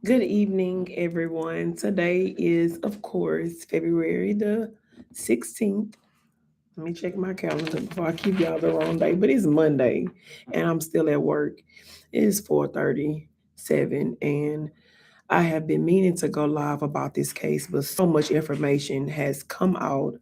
Good evening, everyone. Today is, of course, February the 16th. Let me check my calendar before I keep y'all the wrong day, but it's Monday and I'm still at work. It is 4:37 and I have been meaning to go live about this case, but so much information has come out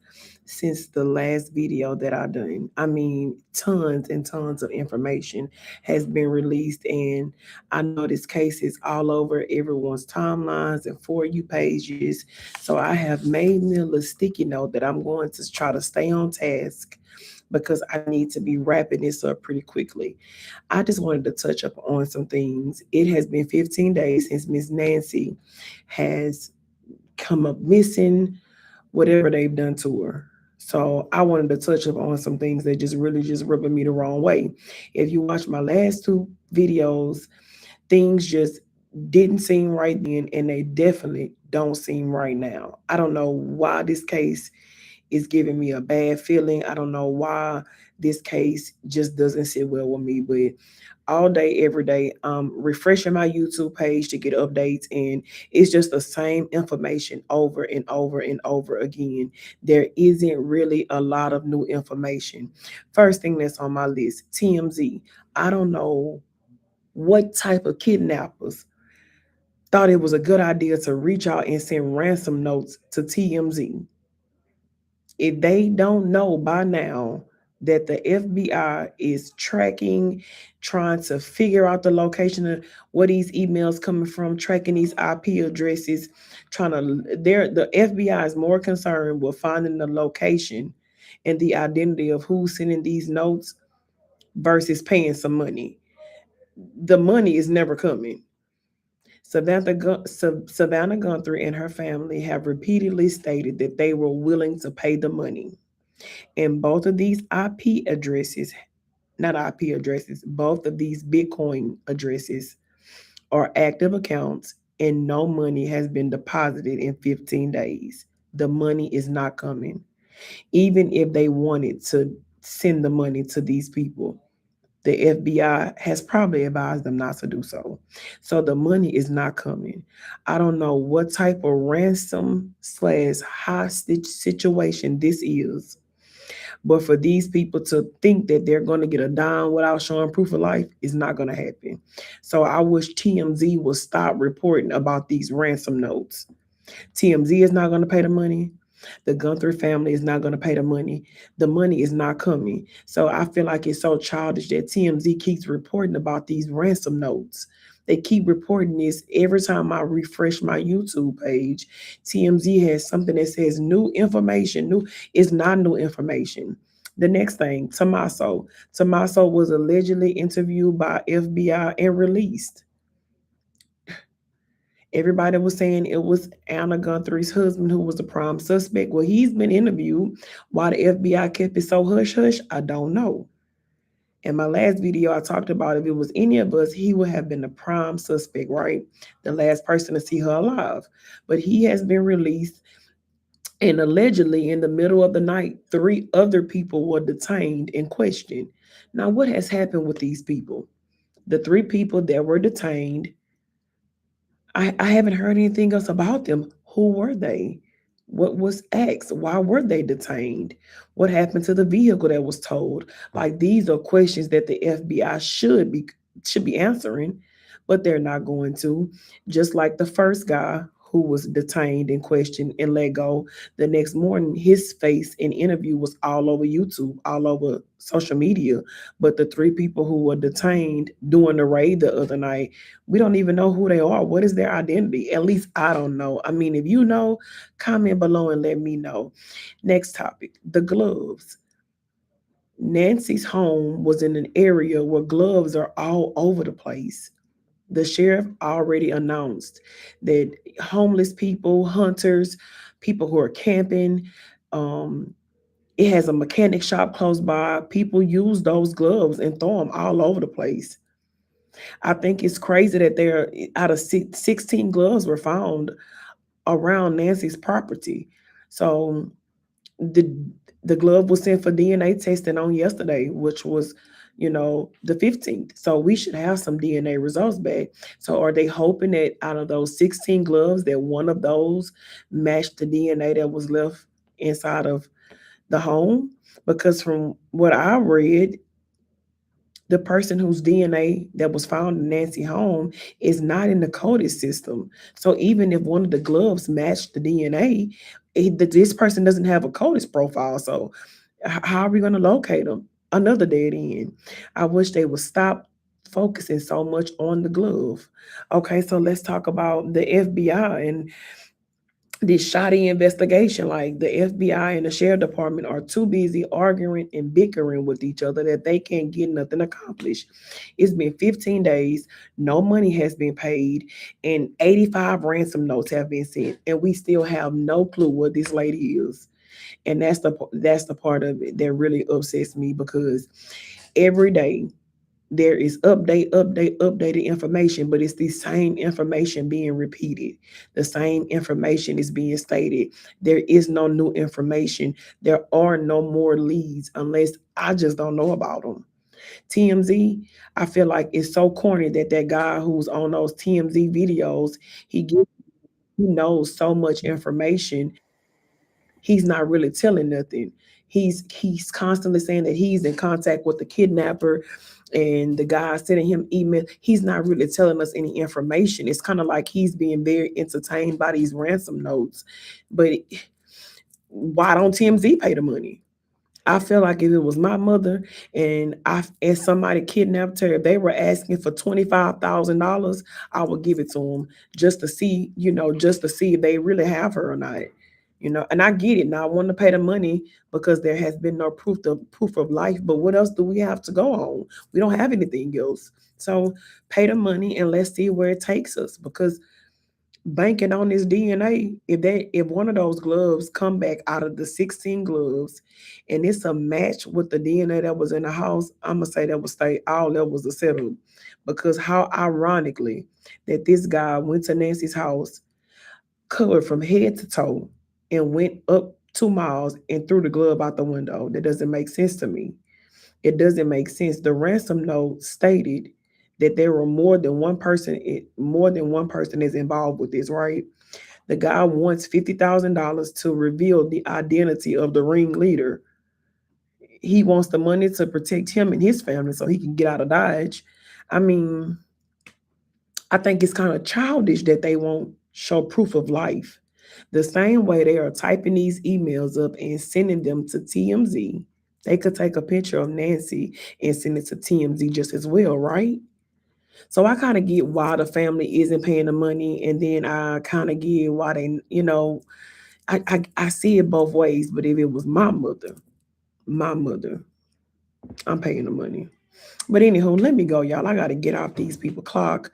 since the last video that I done. I mean, tons and tons of information has been released, and I know this case is all over everyone's timelines and for you pages. So I have made me a little sticky note that I'm going to try to stay on task because I need to be wrapping this up pretty quickly. I just wanted to touch up on some things. It has been 15 days since Miss Nancy has come up missing, whatever they've done to her. So I wanted to touch up on some things that just really just rubbing me the wrong way. If you watch my last two videos, things just didn't seem right then, and they definitely don't seem right now. I don't know why this case is giving me a bad feeling. I don't know why this case just doesn't sit well with me, but all day, every day, refreshing my YouTube page to get updates, and it's just the same information over and over and over again. There isn't really a lot of new information. First thing that's on my list, TMZ. I don't know what type of kidnappers thought it was a good idea to reach out and send ransom notes to TMZ. If they don't know by now that the FBI is tracking, trying to figure out the location of where these emails coming from, tracking these IP addresses, trying to the FBI is more concerned with finding the location and the identity of who's sending these notes versus paying some money. The money is never coming. Savannah Guthrie and her family have repeatedly stated that they were willing to pay the money. And both of these IP addresses, not IP addresses, both of these Bitcoin addresses are active accounts and no money has been deposited in 15 days. The money is not coming. Even if they wanted to send the money to these people, the FBI has probably advised them not to do so. So the money is not coming. I don't know what type of ransom slash hostage situation this is, but for these people to think that they're going to get a dime without showing proof of life is not going to happen. So I wish TMZ would stop reporting about these ransom notes. TMZ is not going to pay the money. The Guthrie family is not going to pay the money. The money is not coming. So I feel like it's so childish that TMZ keeps reporting about these ransom notes. They keep reporting this every time I refresh my YouTube page. TMZ has something that says new information. New, it's not new information. The next thing, Tommaso. Tommaso was allegedly interviewed by FBI and released. Everybody was saying it was Anna Guthrie's husband who was the prime suspect. Well, he's been interviewed. Why the FBI kept it so hush hush, I don't know. In my last video, I talked about if it was any of us, he would have been the prime suspect, right? The last person to see her alive. But he has been released, and allegedly, in the middle of the night, three other people were detained and questioned. Now, what has happened with these people? The three people that were detained, I haven't heard anything else about them. Who were they? What was asked? Why were they detained? What happened to the vehicle that was towed? Like, these are questions that the FBI should be answering, but they're not going to. Just like the first guy who was detained and questioned and let go, the next morning his face and interview was all over YouTube, all over social media. But the three people who were detained during the raid the other night, we don't even know who they are. What is their identity? At least I don't know. I mean, if you know, comment below and let me know. Next topic, the gloves. Nancy's home was in an area where gloves are all over the place. The sheriff already announced that homeless people, hunters, people who are camping, um, it has a mechanic shop close by. People use those gloves and throw them all over the place. I think it's crazy that there out of 16 gloves were found around Nancy's property. So the the glove was sent for DNA testing on yesterday, which was, the 15th. So we should have some DNA results back. So are they hoping that out of those 16 gloves that one of those matched the DNA that was left inside of the home? Because from what I read, the person whose DNA that was found in Nancy's home is not in the coded system. So even if one of the gloves matched the DNA, this person doesn't have a coded profile. So how are we going to locate them? Another dead end. I wish they would stop focusing so much on the glove. Okay, so let's talk about the FBI and this shoddy investigation. Like the FBI and the sheriff department are too busy arguing and bickering with each other that they can't get nothing accomplished. It's been 15 days, no money has been paid, and 85 ransom notes have been sent, and we still have no clue what this lady is. And that's the part of it that really upsets me, because every day there is updated information, but it's the same information being repeated. The same information is being stated. There is no new information. There are no more leads unless I just don't know about them. TMZ, I feel like it's so corny that guy who's on those TMZ videos, he gives he knows so much information, he's not really telling nothing. He's constantly saying that he's in contact with the kidnapper and the guy sending him email. He's not really telling us any information. It's kind of like he's being very entertained by these ransom notes. But why don't TMZ pay the money? I feel like if it was my mother and somebody kidnapped her, if they were asking for $25,000, I would give it to them just to see, just to see if they really have her or not. And I get it. Now I want to pay the money because there has been no proof of life. But what else do we have to go on? We don't have anything else. So pay the money and let's see where it takes us. Because banking on this DNA, if one of those gloves come back out of the 16 gloves and it's a match with the DNA that was in the house, I'm gonna say that would stay all levels of settled. Because how ironically that this guy went to Nancy's house covered from head to toe and went up 2 miles and threw the glove out the window. That doesn't make sense to me. It doesn't make sense. The ransom note stated that there were more than one person is involved with this, right? The guy wants $50,000 to reveal the identity of the ringleader. He wants the money to protect him and his family so he can get out of Dodge. I mean, I think it's kind of childish that they won't show proof of life. The same way they are typing these emails up and sending them to TMZ, they could take a picture of Nancy and send it to TMZ just as well, right? So I kind of get why the family isn't paying the money, and then I kind of get why I see it both ways. But if it was my mother, I'm paying the money. But anywho, let me go, y'all. I gotta get off these people clock.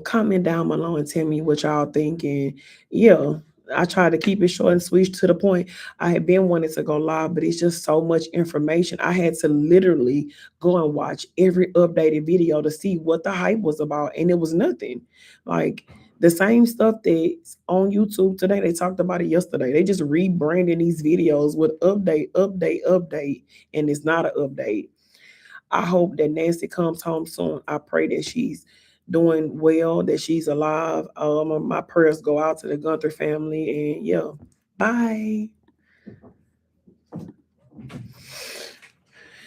Comment down below and tell me what y'all think. And yeah, I try to keep it short and sweet to the point. I had been wanting to go live, but it's just so much information. I had to literally go and watch every updated video to see what the hype was about, and it was nothing. Like the same stuff that's on YouTube today, they talked about it yesterday. They just rebranding these videos with update, and it's not an update. I hope that Nancy comes home soon. I pray that she's doing well, that she's alive. My prayers go out to the Guthrie family, and yeah, bye.